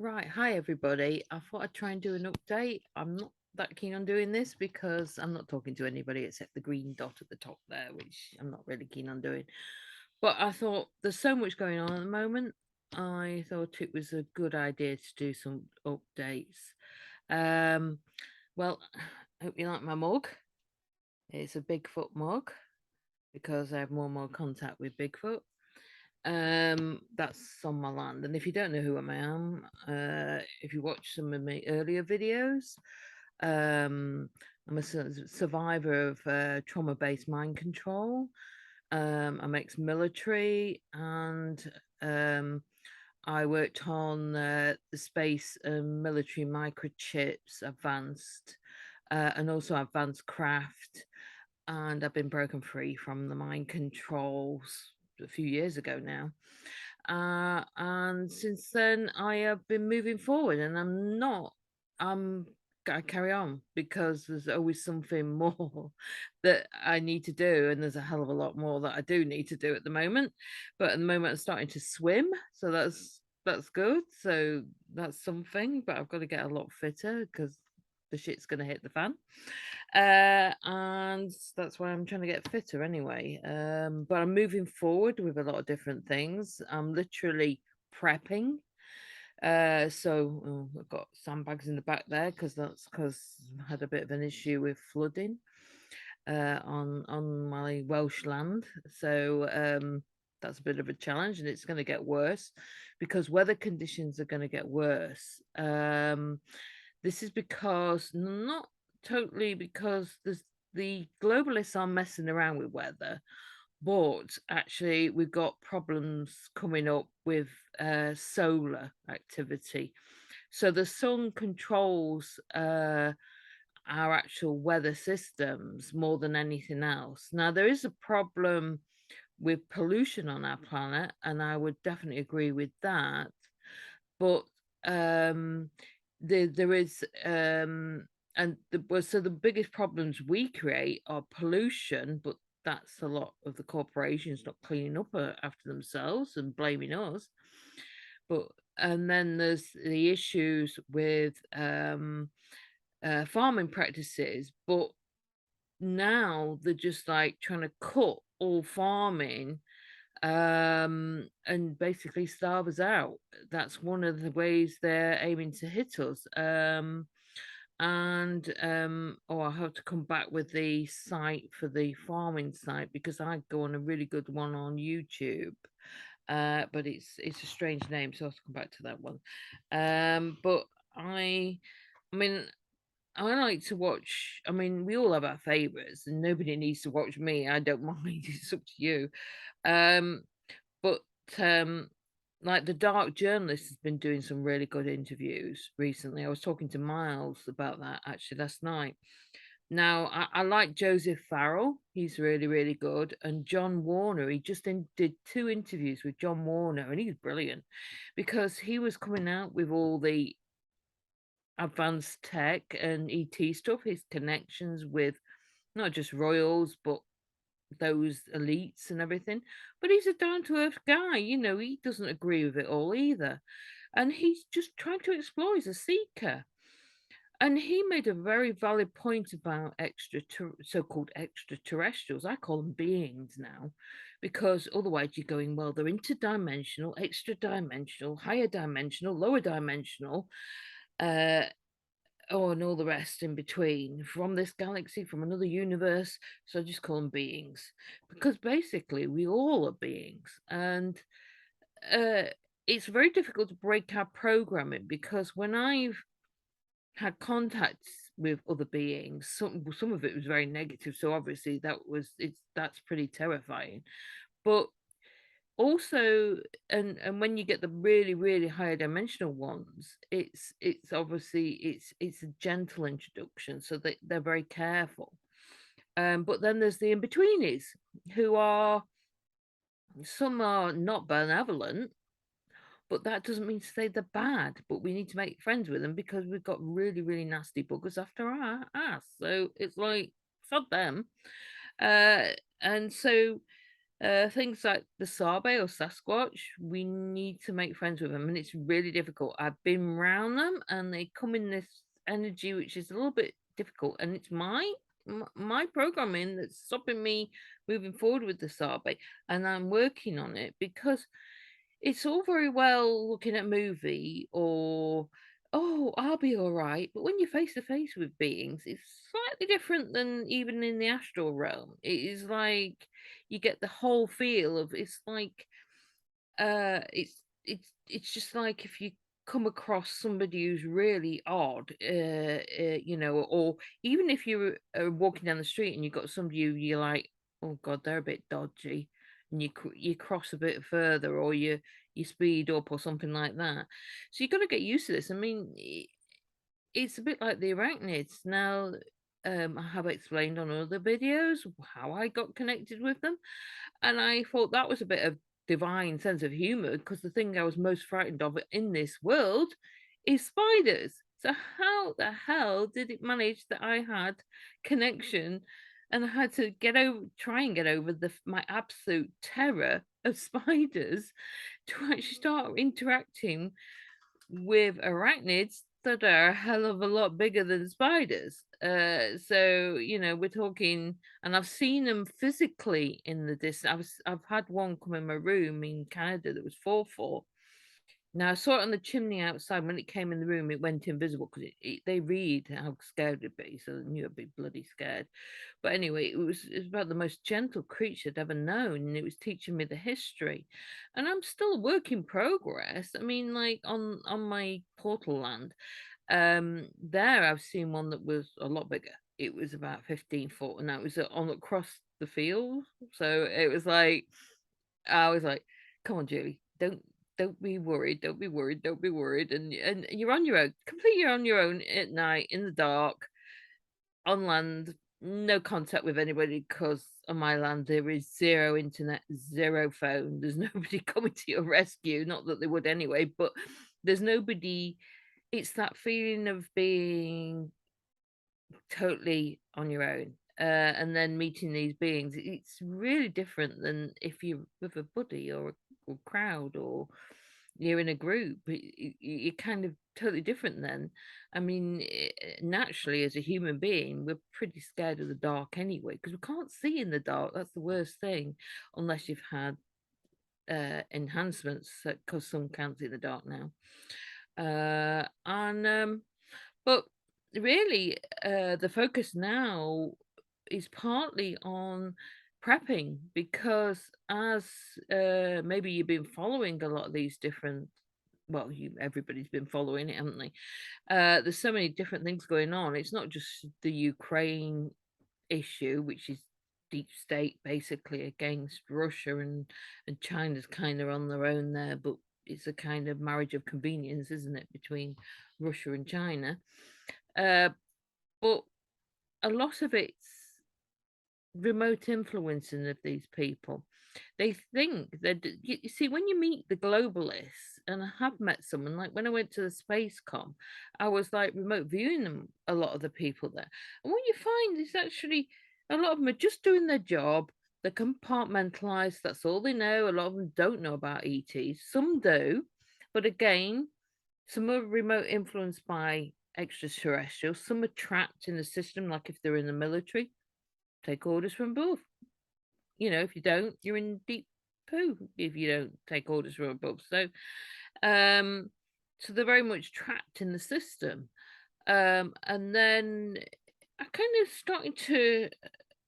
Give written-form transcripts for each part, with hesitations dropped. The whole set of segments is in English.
Right. Hi, everybody. I thought I'd try and do an update. I'm not that keen on doing this because I'm not talking to anybody except the green dot at the top there, which I'm not really keen on doing. But I thought there's so much going on at the moment. I thought it was a good idea to do some updates. Um, well, I hope you like my mug. It's a Bigfoot mug because I have more and more contact with Bigfoot. That's on my land. And if you don't know who I am, if you watch some of my earlier videos, um, I'm a survivor of trauma-based mind control. I'm ex-military, and um, I worked on the space and military microchips, advanced, and also advanced craft. And I've been broken free from the mind controls a few years ago now. And since then, I have been moving forward, and I'm, I carry on because there's always something more that I need to do, and there's a hell of a lot more that I do need to do at the moment. But at the moment, I'm starting to swim, so that's good. So that's something, but I've got to get a lot fitter because the shit's gonna hit the fan. And that's why I'm trying to get fitter anyway. But I'm moving forward with a lot of different things. I'm literally prepping. I've got sandbags in the back there because I had a bit of an issue with flooding on my Welsh land. That's a bit of a challenge, and it's going to get worse because weather conditions are going to get worse. This is because not totally because the globalists are messing around with weather, but actually we've got problems coming up with solar activity. So the sun controls our actual weather systems more than anything else. Now, there is a problem with pollution on our planet, and I would definitely agree with that. But um, there is, so the biggest problems we create are pollution, but that's a lot of the corporations not cleaning up after themselves and blaming us. But and then there's the issues with farming practices, but now they're just like trying to cut all farming and basically starve us out. That's one of the ways they're aiming to hit us. I have to come back with the site for the farming site because I go on a really good one on YouTube. But it's a strange name, so I have to come back to that one. But I mean, I like to watch. I mean, we all have our favorites, and nobody needs to watch me. I don't mind. It's up to you. Um, but um, like the Dark Journalist has been doing some really good interviews recently. I was talking to Miles about that actually last night. Now, I like Joseph Farrell. He's really, really good. And John Warner, he just did two interviews with John Warner, and he's brilliant because he was coming out with all the advanced tech and ET stuff, his connections with not just royals, but those elites and everything. But he's a down to earth guy, he doesn't agree with it all either. And he's just trying to explore, he's a seeker. And he made a very valid point about so-called extraterrestrials. I call them beings now, because otherwise you're going, well, they're interdimensional, extra dimensional, higher dimensional, lower dimensional. Uh, Oh, and all the rest in between from this galaxy, from another universe. So I just call them beings because basically we all are beings. And uh, it's very difficult to break our programming because when I've had contacts with other beings, some of it was very negative. So obviously that's pretty terrifying. But also, and when you get the really really higher dimensional ones, it's obviously it's a gentle introduction, so they're very careful. But then there's the in-betweeners who are, some are not benevolent, but that doesn't mean to say they're bad, but we need to make friends with them because we've got really really nasty buggers after our ass. So it's like, fuck them. uh and so Things like the Sabe or Sasquatch, we need to make friends with them, and it's really difficult. I've been around them, and they come in this energy which is a little bit difficult, and it's my programming that's stopping me moving forward with the Sabe, and I'm working on it because it's all very well looking at a movie or, "Oh, I'll be alright," but when you're face to face with beings, it's slightly different than even in the astral realm. It is like you get the whole feel of it's like, it's just like if you come across somebody who's really odd, or even if you are walking down the street and you've got somebody who you're like, "Oh god, they're a bit dodgy," and you cross a bit further or you speed up or something like that. So you've got to get used to this. I mean, it's a bit like the arachnids. Now, I have explained on other videos how I got connected with them, and I thought that was a bit of divine sense of humor because the thing I was most frightened of in this world is spiders. So how the hell did it manage that I had connection and I had to try and get over my absolute terror of spiders to actually start interacting with arachnids that are a hell of a lot bigger than spiders. So we're talking, and I've seen them physically in the distance. I've had one come in my room in Canada that was 4 4. Now I saw it on the chimney outside. When it came in the room, it went invisible because they read how scared it'd be, so they knew I'd be bloody scared. But anyway, it was about the most gentle creature I'd ever known, and it was teaching me the history. And I'm still a work in progress. I mean, like on my portal land, there I've seen one that was a lot bigger. It was about 15 foot, and that was on across the field. So it was like I was like, "Come on, Julie, don't be worried, don't be worried, don't be worried." And you're on your own, completely on your own at night in the dark on land, no contact with anybody because on my land there is zero internet, zero phone. There's nobody coming to your rescue. Not that they would anyway, but there's nobody. It's that feeling of being totally on your own. And then meeting these beings, it's really different than if you're with a buddy or crowd or you're in a group. You're kind of totally different then. I mean, naturally, as a human being, we're pretty scared of the dark anyway because we can't see in the dark. That's the worst thing, unless you've had enhancements because some can't see in the dark now. And But really, the focus now is partly on prepping because as maybe you've been following a lot of these different, well, everybody's been following it, haven't they? There's so many different things going on. It's not just the Ukraine issue, which is deep state basically against Russia, and China's kind of on their own there, but it's a kind of marriage of convenience, isn't it, between Russia and China? Uh, but a lot of it's remote influencing of these people. They think that you see when you meet the globalists, and I have met someone like when I went to the Spacecom, I was like remote viewing them a lot of the people there, and what you find is actually a lot of them are just doing their job. They're compartmentalized. That's all they know. A lot of them don't know about ETs. Some do, but again, some are remote influenced by extraterrestrials. Some are trapped in the system, like if they're in the military, take orders from above. If you don't, you're in deep poo if you don't take orders from above. Um, so they're very much trapped in the system. And then I kind of starting to.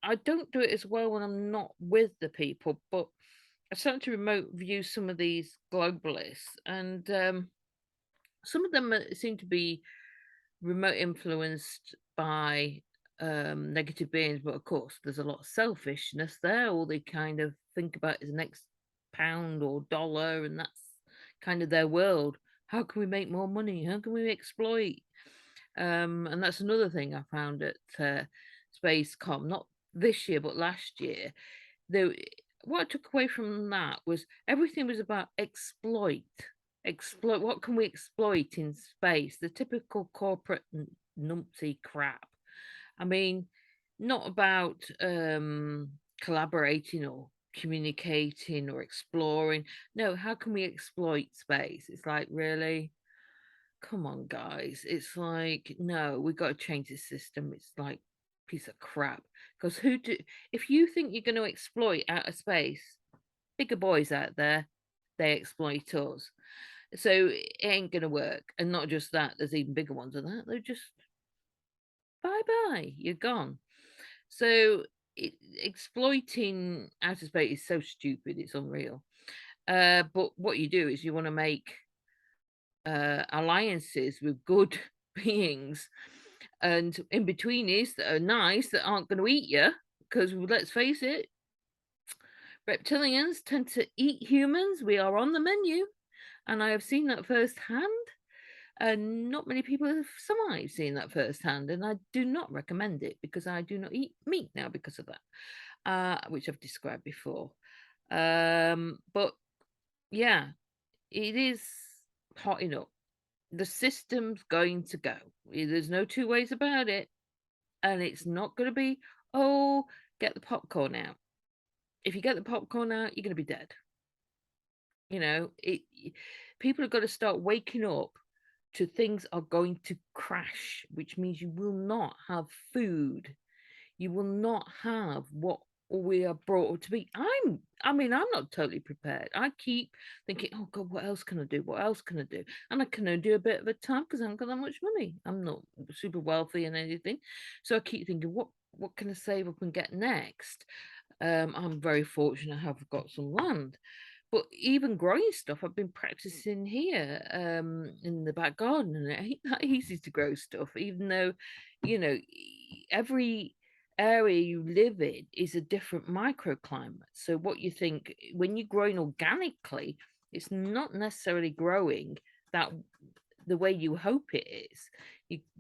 I don't do it as well when I'm not with the people, but I started to remote view some of these globalists, and some of them seem to be remote influenced by negative beings, but of course, there's a lot of selfishness there. All they kind of think about is the next pound or dollar, and that's kind of their world. How can we make more money? How can we exploit? And that's another thing I found at Spacecom, not this year, but last year. Though, what I took away from that was everything was about exploit. What can we exploit in space? The typical corporate numpty crap. I mean, not about collaborating or communicating or exploring. No, how can we exploit space? It's like, really? Come on, guys. It's like, no, we got to change this system. It's like piece of crap. Because if you think you're going to exploit outer space, bigger boys out there, they exploit us. So it ain't going to work. And not just that, there's even bigger ones than that. They're just bye bye, you're gone. So exploiting outer space is so stupid, it's unreal. But what you do is you want to make alliances with good beings and in betweenies that are nice that aren't going to eat you. Because let's face it, reptilians tend to eat humans. We are on the menu, and I have seen that firsthand. And not many people have survived seeing that firsthand, and I do not recommend it because I do not eat meat now because of that, which I've described before. But yeah, it is hotting up. The system's going to go. There's no two ways about it, and it's not going to be, oh, get the popcorn out. If you get the popcorn out, you're going to be dead. It people have got to start waking up to things are going to crash, which means you will not have food. You will not have what we are brought up to be. I'm not totally prepared. I keep thinking, oh God, what else can I do? What else can I do? And I can only do a bit of a time because I haven't got that much money. I'm not super wealthy and anything. So I keep thinking, what can I save up and get next? I'm very fortunate I have got some land. But even growing stuff, I've been practicing here in the back garden, and it ain't that easy to grow stuff, even though, every area you live in is a different microclimate. So what you think when you're growing organically, it's not necessarily growing that the way you hope it is.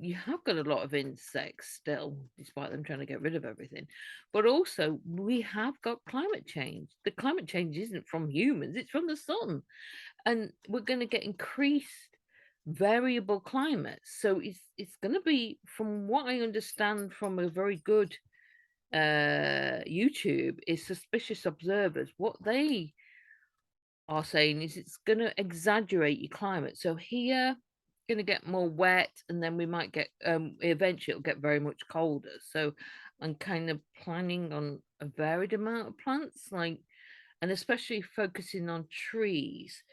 You have got a lot of insects still, despite them trying to get rid of everything. But also, we have got climate change. The climate change isn't from humans; it's from the sun, and we're going to get increased variable climates. So it's going to be, from what I understand from a very good YouTube, is Suspicious Observers. What they are saying is it's going to exaggerate your climate. So here, going to get more wet, and then we might get eventually it'll get very much colder. So I'm kind of planning on a varied amount of plants, like, and especially focusing on trees,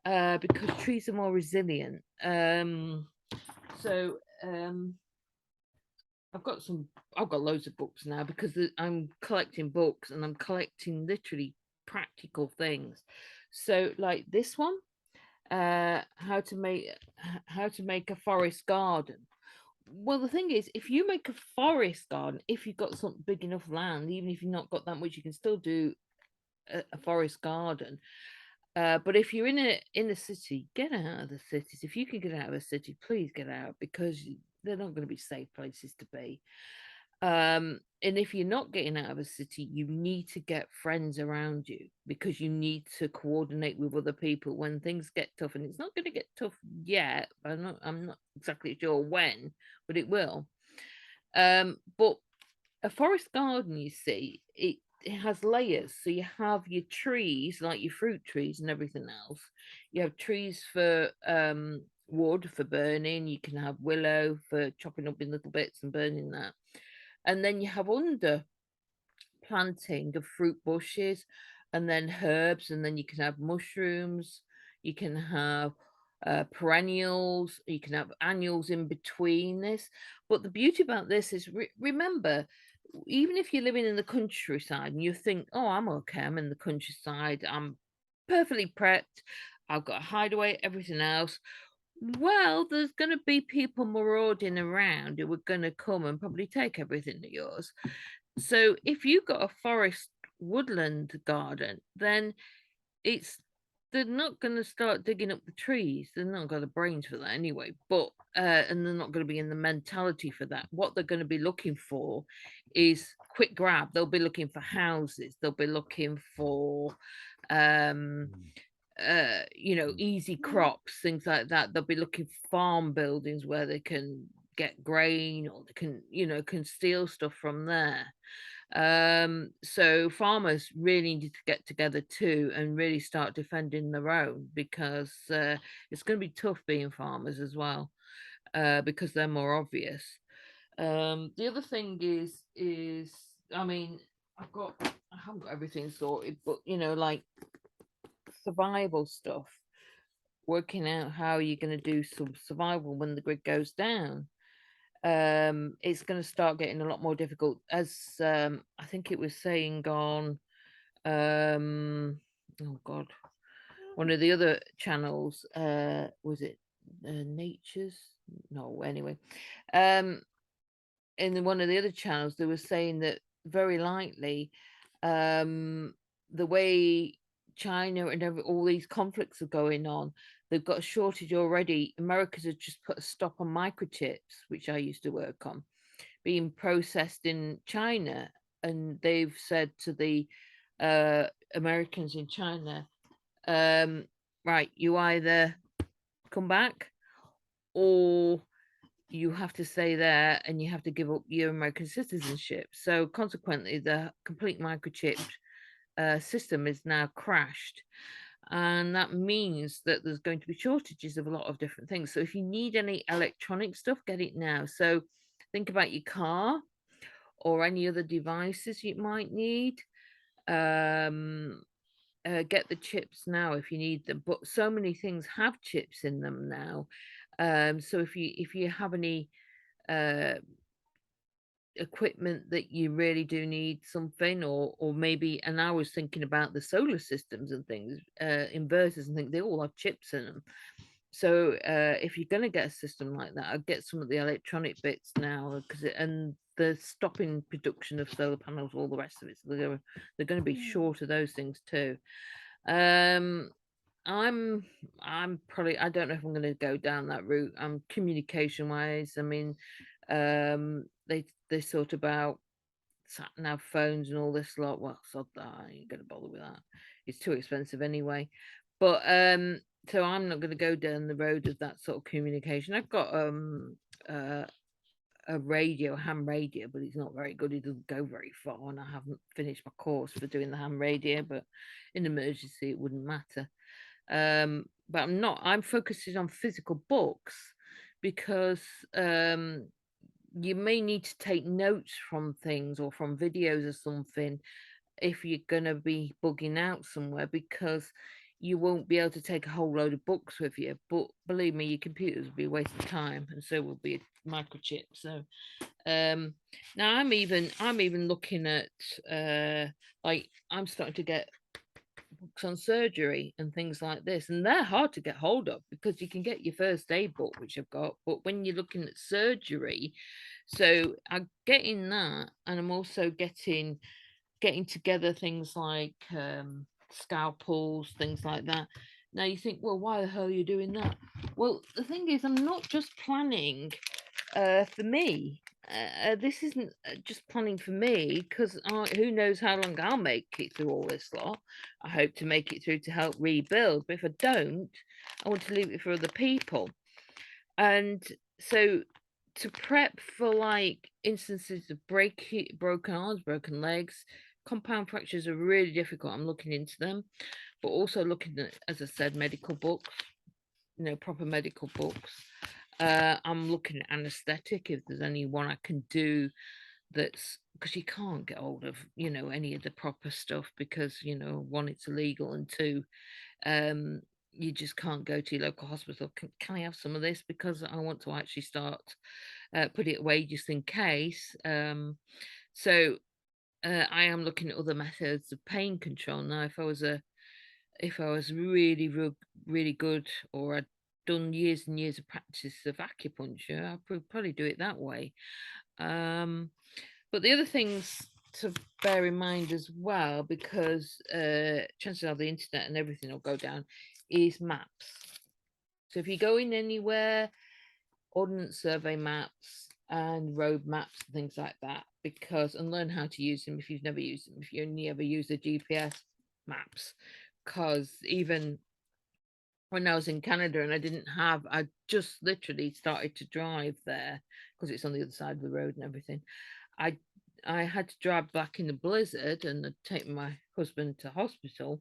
because trees are more resilient. So I've got loads of books now because I'm collecting books and I'm collecting literally practical things. So like this one, how to make a forest garden. Well, the thing is, if you make a forest garden, if you've got some big enough land, even if you've not got that much, you can still do a forest garden. But if you're in a city, get out of the cities. If you can get out of a city, please get out because they're not going to be safe places to be. And if you're not getting out of a city, you need to get friends around you because you need to coordinate with other people when things get tough. And it's not going to get tough yet. I'm not exactly sure when, but it will. But a forest garden, you see, it has layers. So you have your trees, like your fruit trees and everything else. You have trees for wood for burning. You can have willow for chopping up in little bits and burning that. And then you have under planting of fruit bushes and then herbs, and then you can have mushrooms, you can have perennials, you can have annuals in between this. But the beauty about this is, remember, even if you're living in the countryside and you think, oh, I'm okay, I'm in the countryside, I'm perfectly prepped, I've got a hideaway, everything else. Well, there's going to be people marauding around who are going to come and probably take everything of yours. So if you've got a forest woodland garden, then it's they're not going to start digging up the trees. They're not got the brains for that anyway. But and they're not going to be in the mentality for that. What they're going to be looking for is quick grab. They'll be looking for houses. They'll be looking for um easy crops, things like that. They'll be looking for farm buildings where they can get grain, or they can, can steal stuff from there. So farmers really need to get together too and really start defending their own, because it's going to be tough being farmers as well, because they're more obvious. The other thing is I mean, I haven't got everything sorted, but like survival stuff, working out how you're going to do some survival when the grid goes down. It's going to start getting a lot more difficult, as I think it was saying on oh god, one of the other channels, was it Nature's, no, anyway, um in one of the other channels they were saying that very likely, um the way China and all these conflicts are going on, they've got a shortage already. America's has just put a stop on microchips, which I used to work on, being processed in China. And they've said to the uh, Americans in China, um, right, you either come back, or you have to stay there and you have to give up your American citizenship. So consequently, the complete microchip system is now crashed. And that means that there's going to be shortages of a lot of different things. So if you need any electronic stuff, get it now. So think about your car or any other devices you might need. Um, get the chips now if you need them. But so many things have chips in them now. So if you have any uh, equipment that you really do need something, or maybe, and I was thinking about the solar systems and things, inverters and things, they all have chips in them. So if you're going to get a system like that, I'd get some of the electronic bits now, and the stopping production of solar panels, all the rest of it. So they're going to be short of those things too. Um, I'm I'm probably, I don't know if I'm going to go down that route. Communication wise, I mean, they sort about sat nav phones and all this lot. Well, sod that, I ain't gonna bother with that. It's too expensive anyway. But so I'm not gonna go down the road of that sort of communication. I've got uh, a radio, a ham radio, but it's not very good. It doesn't go very far, and I haven't finished my course for doing the ham radio. But in emergency, it wouldn't matter. But I'm focusing on physical books, because um you may need to take notes from things or from videos or something if you're going to be bugging out somewhere, because you won't be able to take a whole load of books with you. But believe me, your computers will be a waste of time, and so will be a microchip. So now I'm even looking at, like, I'm starting to get books on surgery and things like this, and they're hard to get hold of, because you can get your first aid book, which I've got, but when you're looking at surgery, so I'm getting that, and I'm also getting together things like scalpels, things like that. Now you think, well, why the hell are you doing that? Well, the thing is, I'm not just planning for me. This isn't just planning for me, because who knows how long I'll make it through all this lot. I hope to make it through to help rebuild, but if I don't, I want to leave it for other people. And so, to prep for like instances of broken arms, broken legs, compound fractures are really difficult. I'm looking into them, but also looking at, as I said, medical books, proper medical books. I'm looking at anesthetic, if there's any one I can do, that's because you can't get hold of, any of the proper stuff, because, one, it's illegal, and two, um, you just can't go to your local hospital. Can I have some of this, because I want to actually start put it away just in case. So I am looking at other methods of pain control now. If I was really really good, or I'd done years and years of practice of acupuncture, I'd probably do it that way. But the other things to bear in mind as well, because chances are the internet and everything will go down, is maps. So if you're going anywhere, ordnance survey maps and road maps and things like that, and learn how to use them if you've never used them, if you only ever use the GPS maps, because even when I was in Canada, and I just literally started to drive there because it's on the other side of the road and everything. I I had to drive back in the blizzard and I'd take my husband to hospital,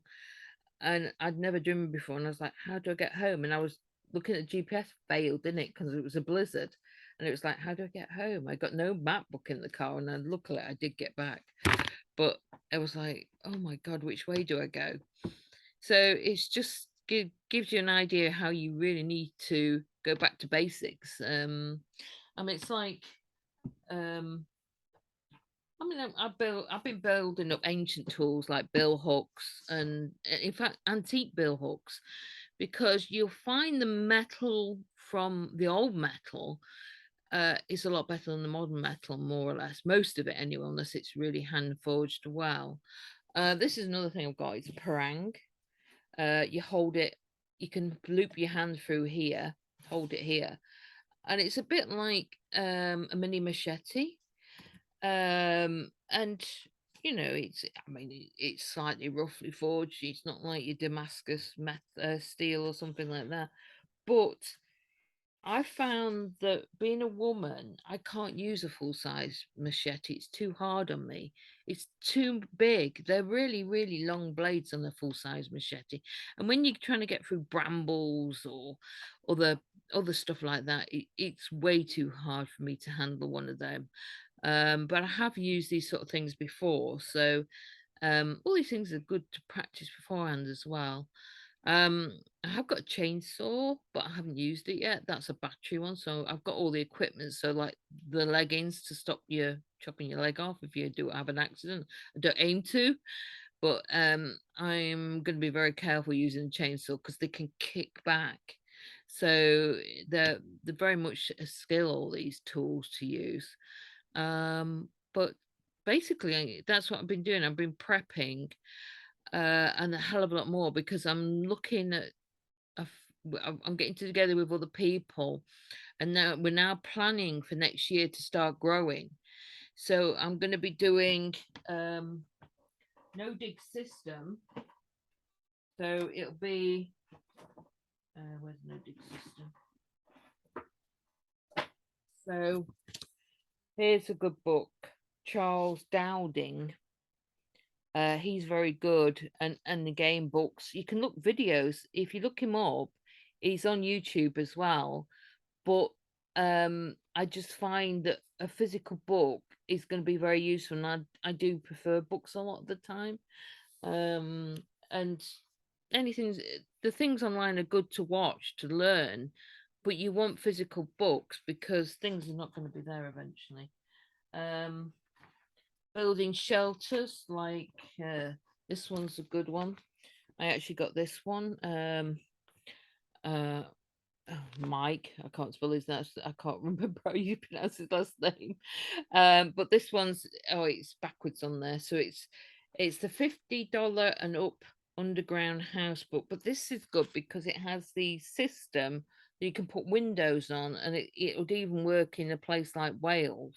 and I'd never driven before, and I was like, how do I get home? And I was looking at GPS, failed, didn't it? Because it was a blizzard. And it was like, how do I get home? I got no map book in the car, and then luckily I did get back. But I was like, oh my God, which way do I go? So it's just gives you an idea how you really need to go back to basics. I mean, it's like, um, I mean, I've been building up ancient tools like bill hooks and, in fact, antique bill hooks, because you'll find the metal from the old metal is a lot better than the modern metal, more or less. Most of it, anyway, unless it's really hand forged well. This is another thing I've got. It's a parang. You hold it, you can loop your hand through here, hold it here, and it's a bit like a mini machete. And I mean, it's slightly roughly forged. It's not like your Damascus steel or something like that, but I found that being a woman, I can't use a full size machete. It's too hard on me. It's too big. They're really, really long blades on a full size machete. And when you're trying to get through brambles or other other stuff like that, it's way too hard for me to handle one of them. But I have used these sort of things before, so all these things are good to practice beforehand as well. I have got a chainsaw, but I haven't used it yet. That's a battery one, so I've got all the equipment. So, like the leggings to stop you chopping your leg off if you do have an accident. I don't aim to, but I'm going to be very careful using a chainsaw because they can kick back. So they're very much a skill. All these tools to use. But basically, that's what I've been doing. I've been prepping, and a hell of a lot more because I'm looking at I'm getting together with other people, and now we're now planning for next year to start growing. So I'm going to be doing um, no dig system. So it'll be where's the no dig system? So here's a good book, Charles Dowding. He's very good, and again books. You can look videos if you look him up. He's on YouTube as well. But I just find that a physical book is going to be very useful, and I do prefer books a lot of the time. Um, and anything, the things online are good to watch to learn, but you want physical books because things are not going to be there eventually. Um, Building shelters like this one's a good one. I actually got this one. Uh, Mike, I can't spell his last. I can't remember how you pronounce his last name. But this one's it's backwards on there, so it's the $50 and up underground house book. But this is good because it has the system that you can put windows on, and it would even work in a place like Wales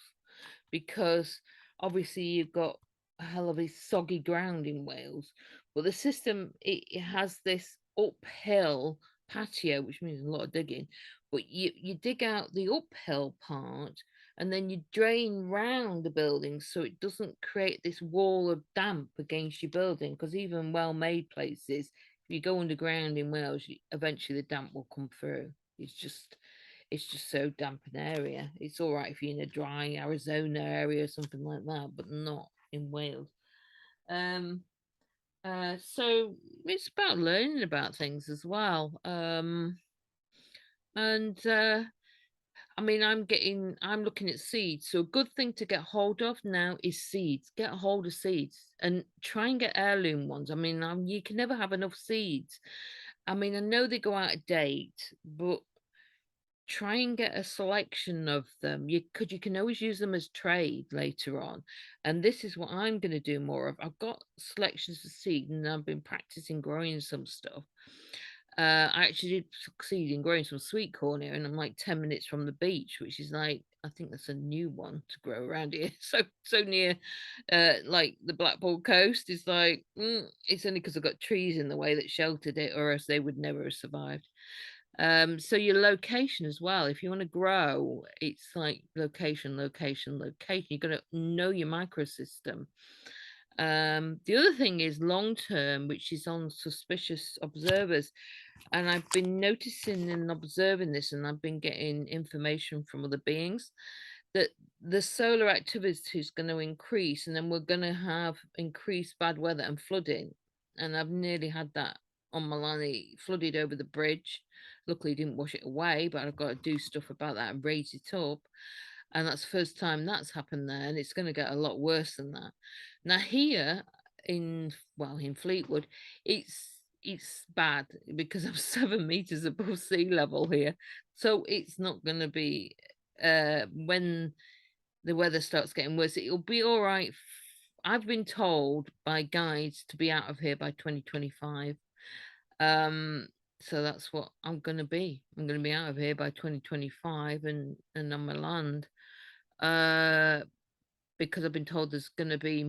because obviously you've got a hell of a soggy ground in Wales. But the system it has this uphill patio, which means a lot of digging. But you dig out the uphill part and then you drain round the building so it doesn't create this wall of damp against your building. Because even well-made places, if you go underground in Wales, eventually the damp will come through. It's just so damp an area. It's all right if you're in a dry Arizona area or something like that, but not in Wales. Um, so it's about learning about things as well. And I mean, I'm looking at seeds. So a good thing to get hold of now is seeds. Get a hold of seeds and try and get heirloom ones. I mean, you can never have enough seeds. I mean, I know they go out of date, but try and get a selection of them. You can always use them as trade later on. And this is what I'm going to do more of. I've got selections of seed and I've been practicing growing some stuff. I actually did succeed in growing some sweet corn here, and I'm like 10 minutes from the beach, which is like, I think that's a new one to grow around here. So near like the Blackpool coast is like, it's only because I've got trees in the way that sheltered it, or else they would never have survived. So your location as well, if you want to grow, it's like location, location, location. You've got to know your microsystem. The other thing is long term, which is on suspicious observers. And I've been noticing and observing this, and I've been getting information from other beings that the solar activity is going to increase, and then we're going to have increased bad weather and flooding. And I've nearly had that on my land. It flooded over the bridge. Luckily, didn't wash it away, but I've got to do stuff about that and raise it up. And that's the first time that's happened there, and it's going to get a lot worse than that. Now here in, well, in Fleetwood, it's bad because I'm 7 meters above sea level here, so it's not going to be. When the weather starts getting worse, it'll be all right. I've been told by guides to be out of here by 2025. Um, so that's what I'm going to be. I'm going to be out of here by 2025 and on my land. Uh, because I've been told there's going to be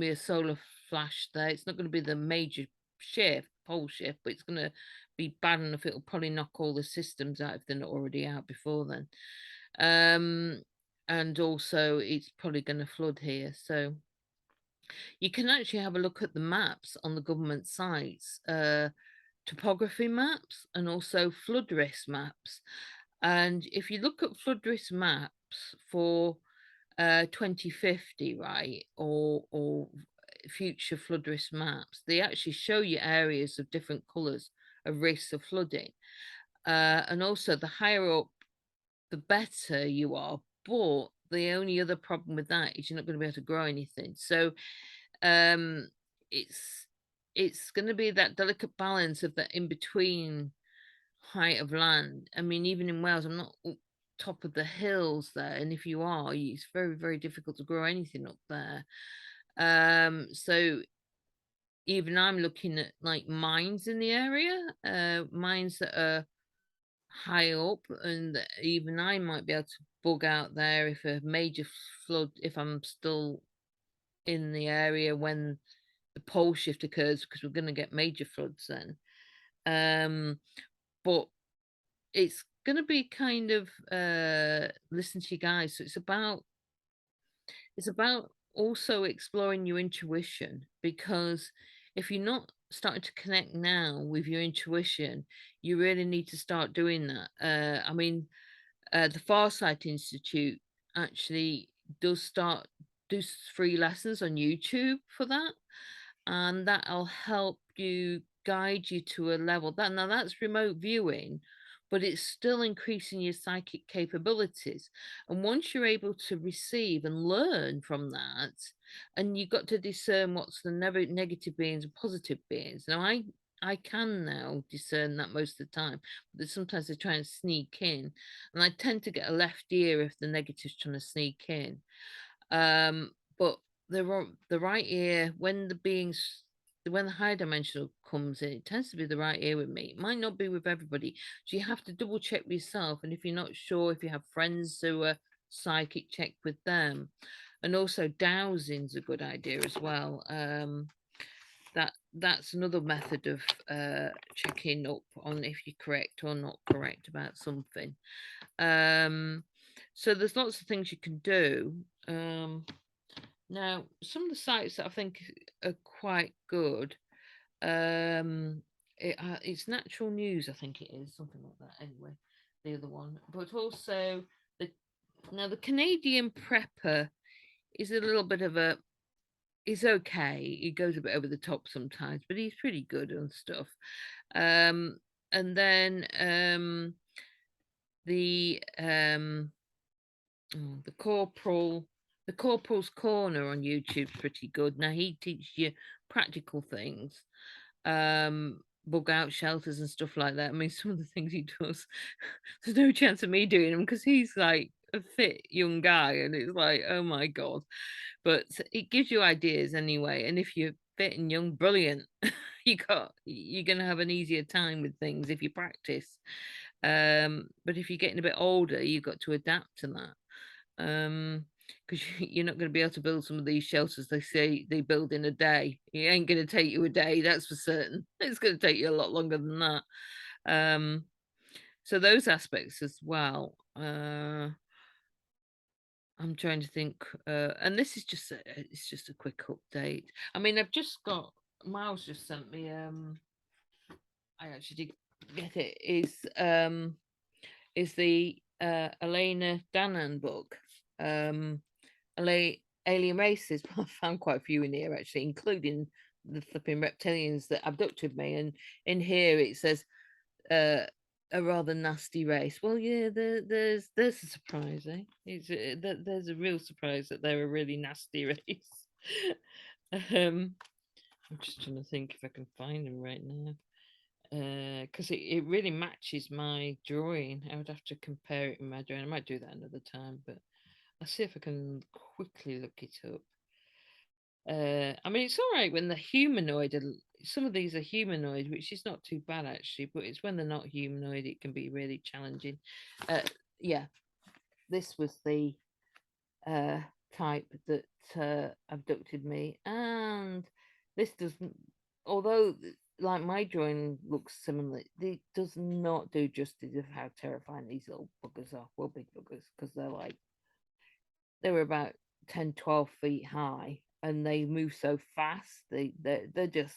a solar flash there. It's not going to be the major pole shift, but it's going to be bad enough. It'll probably knock all the systems out if they're not already out before then. Um, and also it's probably going to flood here. So you can actually have a look at the maps on the government sites, topography maps and also flood risk maps. And if you look at flood risk maps for 2050, right, or future flood risk maps, they actually show you areas of different colours of risks of flooding. And also, the higher up, the better you are. But the only other problem with that is you're not going to be able to grow anything. So um, it's it's going to be that delicate balance of that in between height of land. I mean, even in Wales, I'm not up top of the hills there, and if you are, it's very, very difficult to grow anything up there. So even I'm looking at like mines in the area, mines that are high up, and even I might be able to bug out there if a major flood, if I'm still in the area when the pole shift occurs, because we're going to get major floods then. But it's going to be kind of listen to you guys. So it's about also exploring your intuition, because if you're not starting to connect now with your intuition, you really need to start doing that. I mean, the Farsight Institute actually does start do free lessons on YouTube for that, and that'll help you guide you to a level that now that's remote viewing, but it's still increasing your psychic capabilities. And once you're able to receive and learn from that, and you've got to discern what's the negative beings and positive beings. Now I can now discern that most of the time, but sometimes they try and sneak in, and I tend to get a left ear if the negative's trying to sneak in. But the right ear, when the higher dimensional comes in, it tends to be the right ear with me. It might not be with everybody. So you have to double check with yourself. And if you're not sure, if you have friends who are psychic, check with them. And also dowsing's a good idea as well. That's another method of checking up on if you're correct or not correct about something. So there's lots of things you can do. Now, some of the sites that I think are quite good, it's Natural News, I think it is, something like that. Anyway, the other one, but also the the Canadian Prepper is a little bit of a. He's okay. He goes a bit over the top sometimes, but he's pretty good and stuff. Um, and then the the Corporal's Corner on YouTube's pretty good. Now he teaches you practical things, bug out shelters and stuff like that. I mean, some of the things he does, there's no chance of me doing them because he's like a fit young guy, and it's like, oh my god. But it gives you ideas anyway, and if you're fit and young, brilliant. you're going to have an easier time with things if you practice. But if you're getting a bit older, you've got to adapt to that. Because you're not going to be able to build some of these shelters they say they build in a day. It ain't going to take you a day, that's for certain. It's going to take you a lot longer than that. Um, so those aspects as well. I'm trying to think, and this is just it's just a quick update. I mean, I've just got Miles just sent me. I actually did get it. Is the Elena Danaan book, Alien Races. I found quite a few in here actually, including the flipping reptilians that abducted me. And in here it says uh, a rather nasty race. Well, yeah, there's a surprise, eh? There's a real surprise that they're a really nasty race. I'm just trying to think if I can find them right now. Because it really matches my drawing. I would have to compare it in my drawing. I might do that another time, but I'll see if I can quickly look it up. I mean, it's all right when the humanoid. Some of these are humanoid, which is not too bad actually. But it's when they're not humanoid, it can be really challenging. Yeah, this was the uh, type that abducted me, and this doesn't. Although, like my drawing looks similar, it does not do justice of how terrifying these little buggers are. Well, big buggers, because they were about 10, 12 feet high, and they move so fast. They're just,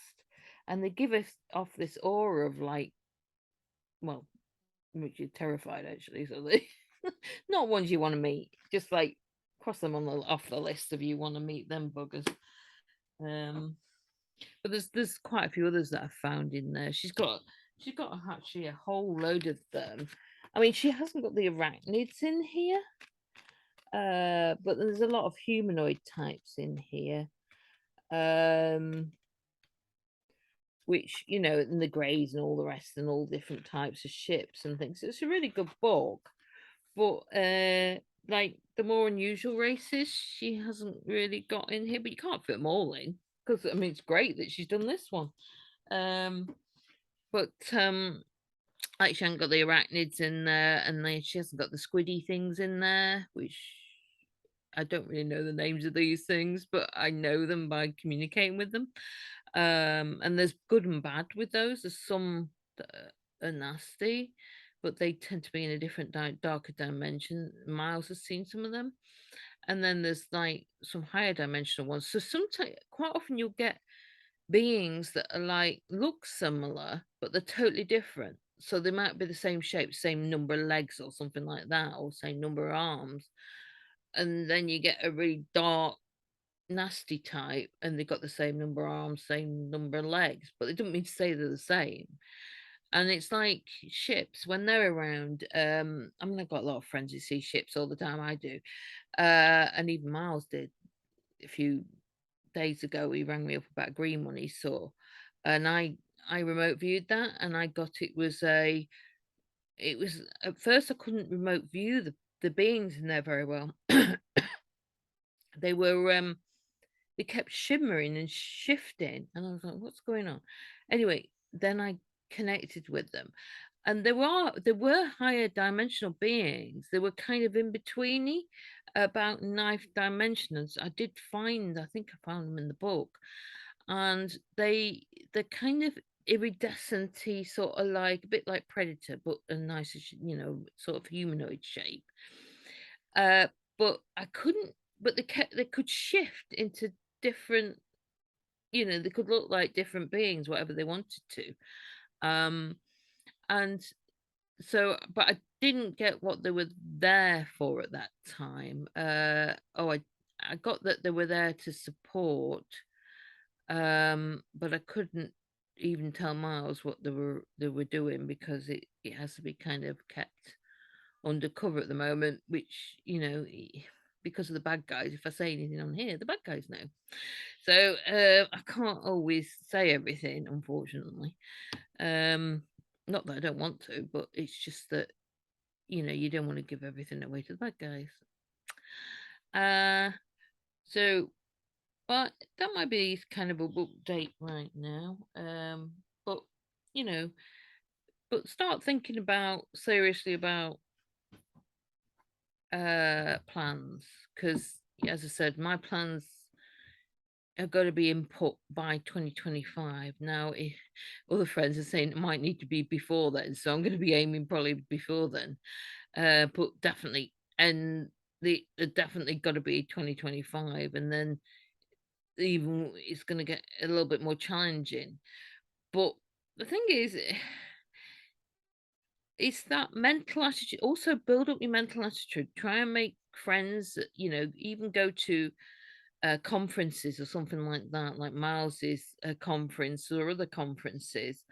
and they give us off this aura of like, well, which you're terrified actually. So they not ones you want to meet. Just like cross them on the off the list if you want to meet them buggers. Um, but there's quite a few others that I've found in there. She's got actually a whole load of them. I mean, she hasn't got the arachnids in here, but there's a lot of humanoid types in here. Um, which and the greys and all the rest, and all different types of ships and things. It's a really good book. But like the more unusual races, she hasn't really got in here. But you can't fit them all in, because I mean it's great that she's done this one. But like she hasn't got the arachnids in there, and she hasn't got the squiddy things in there, which I don't really know the names of these things, but I know them by communicating with them. And there's good and bad with those. There's some that are nasty, but they tend to be in a different darker dimension. Miles has seen some of them. And then there's like some higher dimensional ones. So sometimes, quite often, you'll get beings that are like look similar, but they're totally different. So they might be the same shape, same number of legs or something like that, or same number of arms. And then you get a really dark, nasty type, and they've got the same number of arms, same number of legs, but it doesn't mean to say they're the same. And it's like ships when they're around. I mean, I've got a lot of friends who see ships all the time. I do, and even Miles did a few days ago. He rang me up about a green one he saw, and I remote viewed that, and I got it was a. It was at first I couldn't remote view the beings in there very well. They were they kept shimmering and shifting, and I was like, what's going on? Anyway, then I connected with them, and there were higher dimensional beings. They were kind of in betweeny, about ninth dimensions. I did find, I think I found them in the book, and they're kind of iridescent, sort of like a bit like Predator, but a nicer, sort of humanoid shape. Uh, but I couldn't. But they could shift into different. They could look like different beings, whatever they wanted to. Um, and so, but I didn't get what they were there for at that time. I got that they were there to support. But I couldn't even tell Miles what they were doing, because it has to be kind of kept undercover at the moment, which because of the bad guys. If I say anything on here, the bad guys know. So I can't always say everything, unfortunately. Not that I don't want to, but it's just that you don't want to give everything away to the bad guys. So But that might be kind of a update right now. But you know, but start thinking about seriously about plans, because as I said, my plans are going to be input by 2025. Now, if other friends are saying it might need to be before then, so I'm going to be aiming probably before then. But definitely, and the definitely got to be 2025, and then even it's going to get a little bit more challenging. But the thing is, it's that mental attitude. Also, build up your mental attitude. Try and make friends. Even go to conferences or something like that, like Miles's conference or other conferences,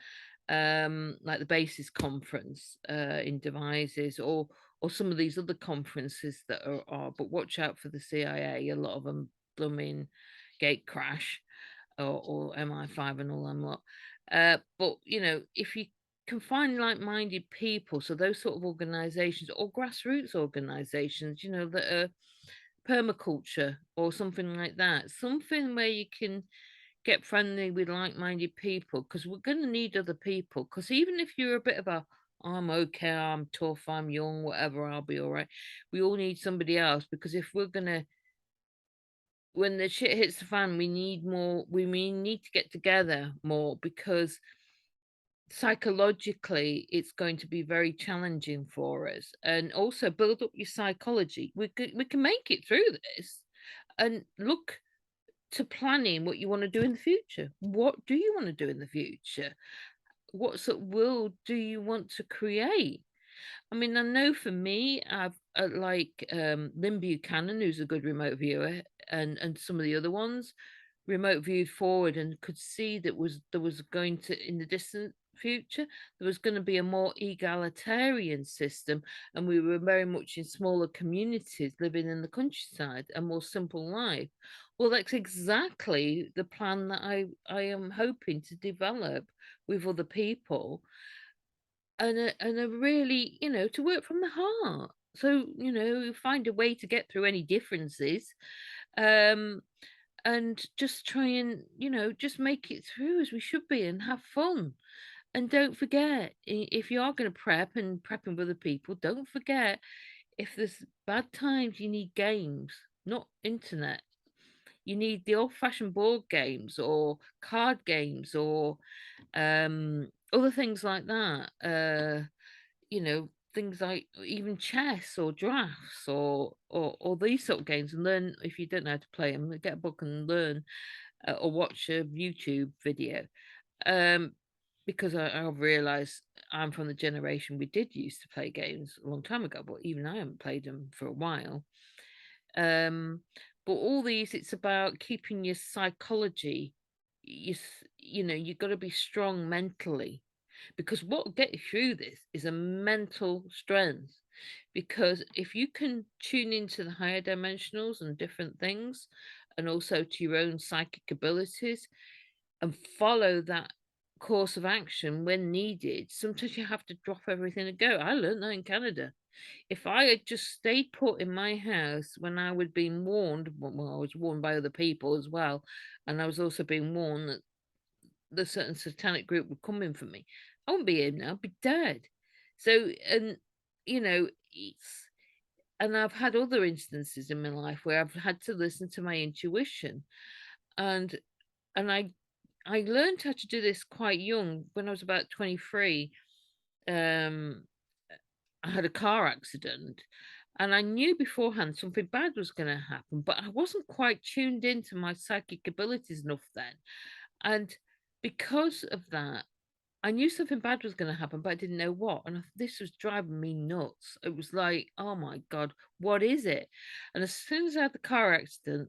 like the Basis conference in Devices, or some of these other conferences that are. But watch out for the CIA. A lot of them blooming gate crash or MI5 and all them lot. But if you can find like-minded people, so those sort of organizations or grassroots organizations, that are permaculture or something like that, something where you can get friendly with like-minded people, because we're going to need other people. Because even if you're a bit of a I'm okay, I'm tough, I'm young, whatever, I'll be all right. We all need somebody else, because if we're gonna when the shit hits the fan, we need more. We need to get together more, because psychologically it's going to be very challenging for us. And also build up your psychology. We can make it through this, and look to planning what you want to do in the future. What do you want to do in the future? What sort of world do you want to create? I mean, I know for me, I've like Lynn Buchanan, who's a good remote viewer, and some of the other ones, remote viewed forward and could see that there was going to, in the distant future, there was going to be a more egalitarian system, and we were very much in smaller communities living in the countryside, a more simple life. Well, that's exactly the plan that I am hoping to develop with other people, and a really, to work from the heart. So, find a way to get through any differences, um, and just try and, just make it through as we should be and have fun. And don't forget, if you are going to prep and prepping with other people, don't forget, if there's bad times, you need games, not internet. You need the old fashioned board games or card games or other things like that. Things like even chess or drafts or these sort of games, and learn. If you don't know how to play them, get a book and learn, or watch a YouTube video. Um, because I've realised I'm from the generation we did used to play games a long time ago, but even I haven't played them for a while. Um, but all these, it's about keeping your psychology. You've got to be strong mentally, because what will get you through this is a mental strength. Because if you can tune into the higher dimensionals and different things, and also to your own psychic abilities, and follow that course of action when needed, sometimes you have to drop everything and go. I learned that in Canada. If I had just stayed put in my house when I was being warned, well, I was warned by other people as well, and I was also being warned that the certain satanic group were coming for me, I wouldn't be here now, I'd be dead. So, and it's, and I've had other instances in my life where I've had to listen to my intuition, and and I learned how to do this quite young. When I was about 23, um, I had a car accident, and I knew beforehand something bad was going to happen, but I wasn't quite tuned into my psychic abilities enough then. And because of that, I knew something bad was going to happen, but I didn't know what. And this was driving me nuts. It was like, oh my God, what is it? And as soon as I had the car accident,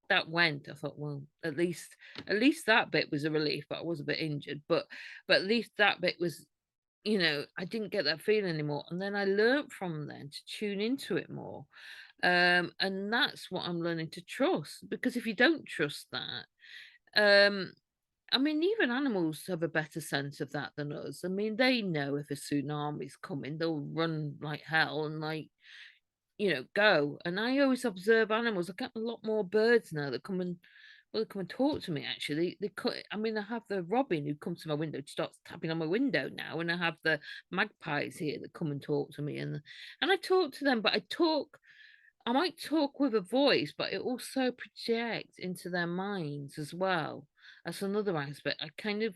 that went. I thought, well, at least that bit was a relief, but I was a bit injured. But at least that bit was, I didn't get that feeling anymore. And then I learned from then to tune into it more. And that's what I'm learning to trust. Because if you don't trust that, um, I mean, even animals have a better sense of that than us. I mean, they know if a tsunami's coming, they'll run like hell and like, go. And I always observe animals. I get a lot more birds now that come and well, they come and talk to me. Actually, I mean, I have the robin who comes to my window, starts tapping on my window now, and I have the magpies here that come and talk to me, and I talk to them, but I talk. I might talk with a voice, but it also projects into their minds as well. That's another aspect. I kind of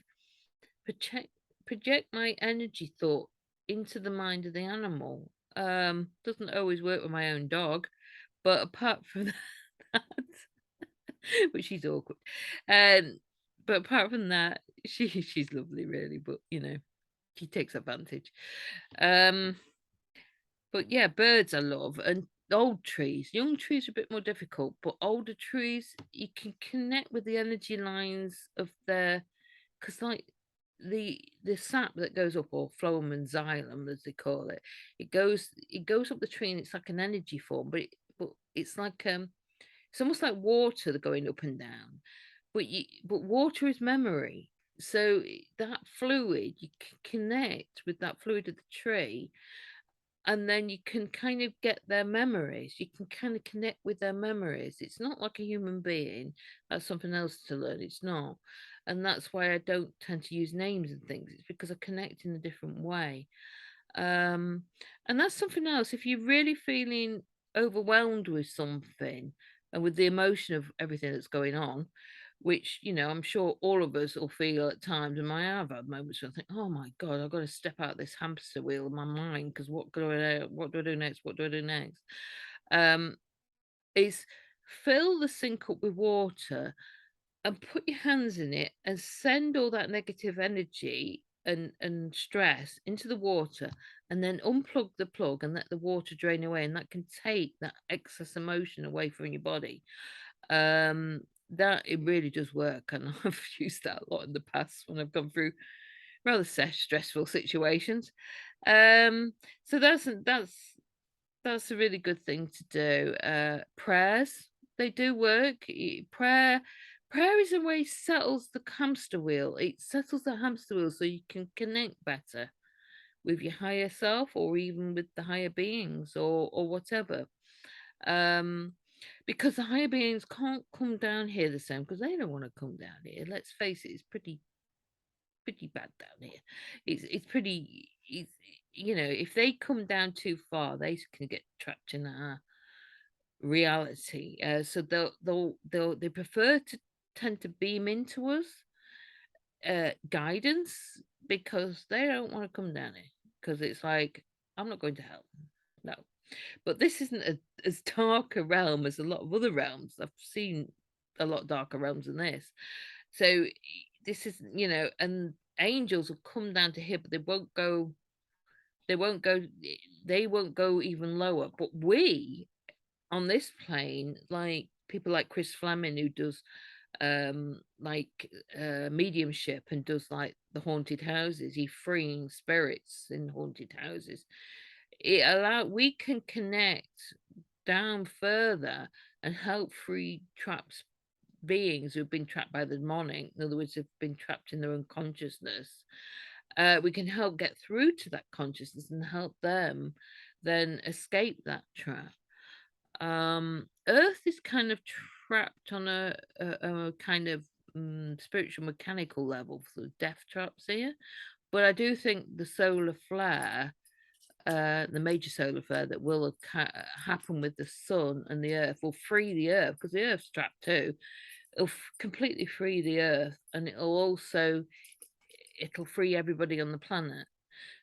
project project my energy thought into the mind of the animal. Doesn't always work with my own dog, but apart from that, which she's awkward. Um, but apart from that, she's lovely, really. But she takes advantage. Um, but yeah, birds I love, and old trees. Young trees are a bit more difficult, but older trees you can connect with the energy lines of their, because like the sap that goes up, or phloem and xylem as they call it, it goes up the tree, and it's like an energy form, but it's like it's almost like water going up and down, but water is memory. So that fluid, you can connect with that fluid of the tree, and then you can kind of get their memories. You can kind of connect with their memories. It's not like a human being. That's something else to learn. It's not. And that's why I don't tend to use names and things. It's because I connect in a different way. Um, and that's something else. If you're really feeling overwhelmed with something and with the emotion of everything that's going on, which I'm sure all of us will feel at times, and I have had moments where I think, oh my God, I've got to step out of this hamster wheel in my mind, because what do I do next? What do I do next? Um, is fill the sink up with water and put your hands in it and send all that negative energy and stress into the water, and then unplug the plug and let the water drain away, and that can take that excess emotion away from your body. um that it really does work, and I've used that a lot in the past when I've gone through rather stressful situations. So that's a really good thing to do. Prayers, they do work. Prayer is a way settles the hamster wheel. It settles the hamster wheel so you can connect better with your higher self, or even with the higher beings, or whatever. Um, because the higher beings can't come down here the same, because they don't want to come down here. Let's face it, it's pretty bad down here. It's pretty. If they come down too far, they can get trapped in our reality. So they prefer to tend to beam into us guidance, because they don't want to come down here, because it's like, I'm not going to hell. No. But this isn't as dark a realm as a lot of other realms. I've seen a lot darker realms than this. So this is, and angels will come down to here, but they won't go they won't go even lower. But we on this plane, like people like Chris Fleming, who does like mediumship and does like the haunted houses, he freeing spirits in haunted houses. We can connect down further and help free trapped beings who've been trapped by the demonic, in other words, have been trapped in their unconsciousness. We can help get through to that consciousness and help them then escape that trap. Earth is kind of trapped on a kind of spiritual mechanical level for the death traps here, but I do think the solar flare, the major solar flare that will happen with the sun and the earth, will free the earth, because the earth's trapped too. It'll completely free the earth, and it'll free everybody on the planet.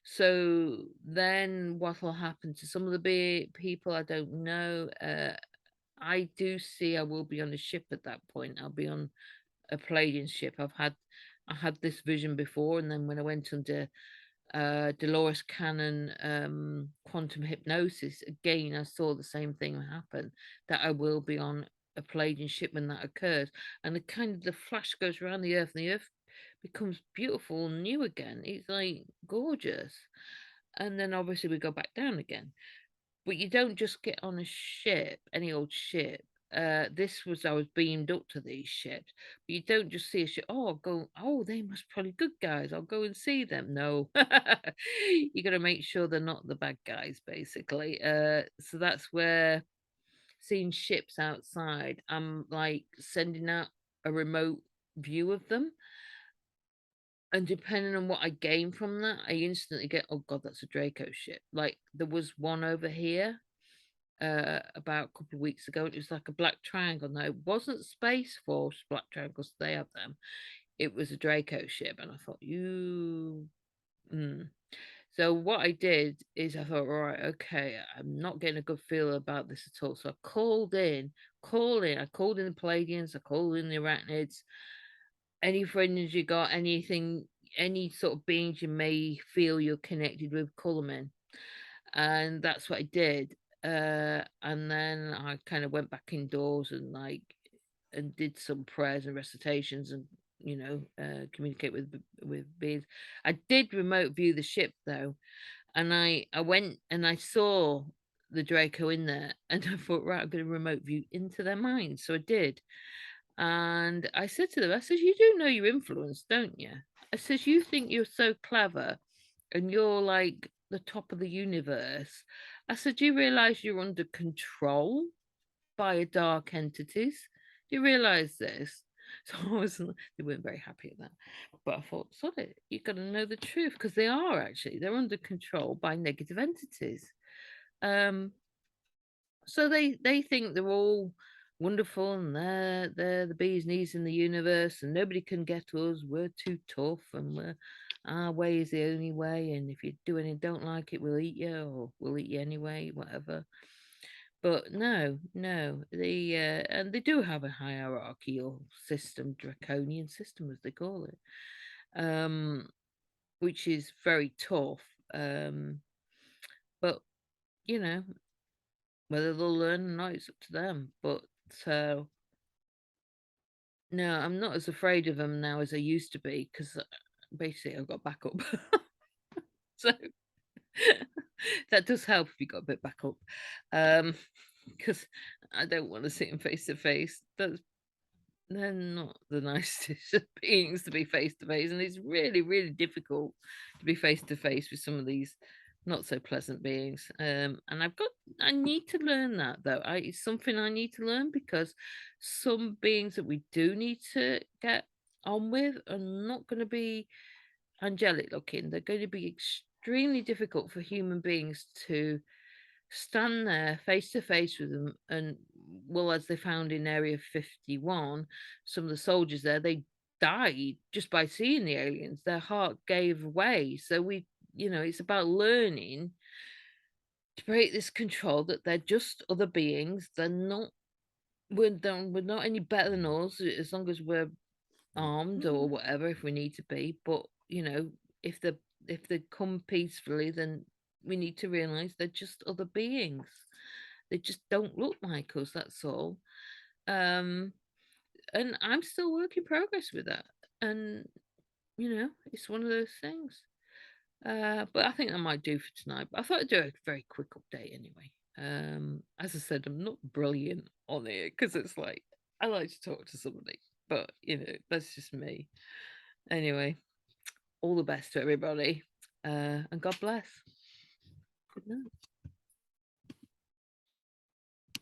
So then what will happen to some of the people, I don't know. I do see I will be on a ship at that point. I'll be on a Palladian ship. I had this vision before, and then when I went under Dolores Cannon quantum hypnosis, again I saw the same thing happen, that I will be on a Palladian ship when that occurs, and the flash goes around the earth, and the earth becomes beautiful and new again. It's like gorgeous. And then obviously we go back down again. But you don't just get on a ship, any old ship. this was I was beamed up to these ships, but you don't just see a ship. Oh, I'll go. Oh, they must probably good guys. I'll go and see them. No, you got to make sure they're not the bad guys, basically. So that's where seeing ships outside, I'm like sending out a remote view of them. And depending on what I gain from that, I instantly get, oh God, that's a Draco ship. Like there was one over here about a couple of weeks ago. It was like a black triangle. No, it wasn't Space Force black triangles. They have them. It was a Draco ship, and I thought, you. Mm. So what I did is I thought, right, okay, I'm not getting a good feel about this at all. So I I called in the Palladians, I called in the Arachnids, any friends you got, anything, any sort of beings you may feel you're connected with, call them in. And that's what I did. And then I kind of went back indoors and and did some prayers and recitations and communicate with beings. I did remote view the ship though, and I went and I saw the Draco in there, and I thought, right, I'm going to remote view into their minds. So I did, and I said to them, I said, you do know your influence, don't you? I says, you think you're so clever and you're like the top of the universe. I said, do you realize you're under control by a dark entities? Do you realize this? So I wasn't, they weren't very happy at that. But I thought, sod it, you've got to know the truth because they are actually, they're under control by negative entities. Um, so they think they're all wonderful and they're the bee's knees in the universe and nobody can get us. We're too tough and our way is the only way. And if you do anything don't like it, we'll eat you or we'll eat you anyway, whatever. But no, no, and they do have a hierarchical system, draconian system as they call it, um, which is very tough. Um, but you know, whether they'll learn or not, it's up to them. But uh, no, I'm not as afraid of them now as I used to be because basically I've got backup. So that does help if you got a bit backup. Because I don't want to see them face to face. They're not the nicest beings to be face to face, and it's really, really difficult to be face to face with some of these not so pleasant beings. And I need to learn that though. It's something I need to learn because some beings that we do need to get on with are not going to be angelic looking. They're going to be extremely difficult for human beings to stand there face to face with them. And well, as they found in Area 51, some of the soldiers there, they died just by seeing the aliens. Their heart gave way. So it's about learning to break this control that they're just other beings. We're not any better than us as long as we're armed or whatever if we need to be. But if they come peacefully, then we need to realize they're just other beings. They just don't look like us, that's all. um and I'm still work in progress with that. And it's one of those things. But I think I might do for tonight. But I thought I'd do a very quick update anyway. As I said, I'm not brilliant on it because it's like I like to talk to somebody, but that's just me. Anyway, all the best to everybody, and God bless. Good night.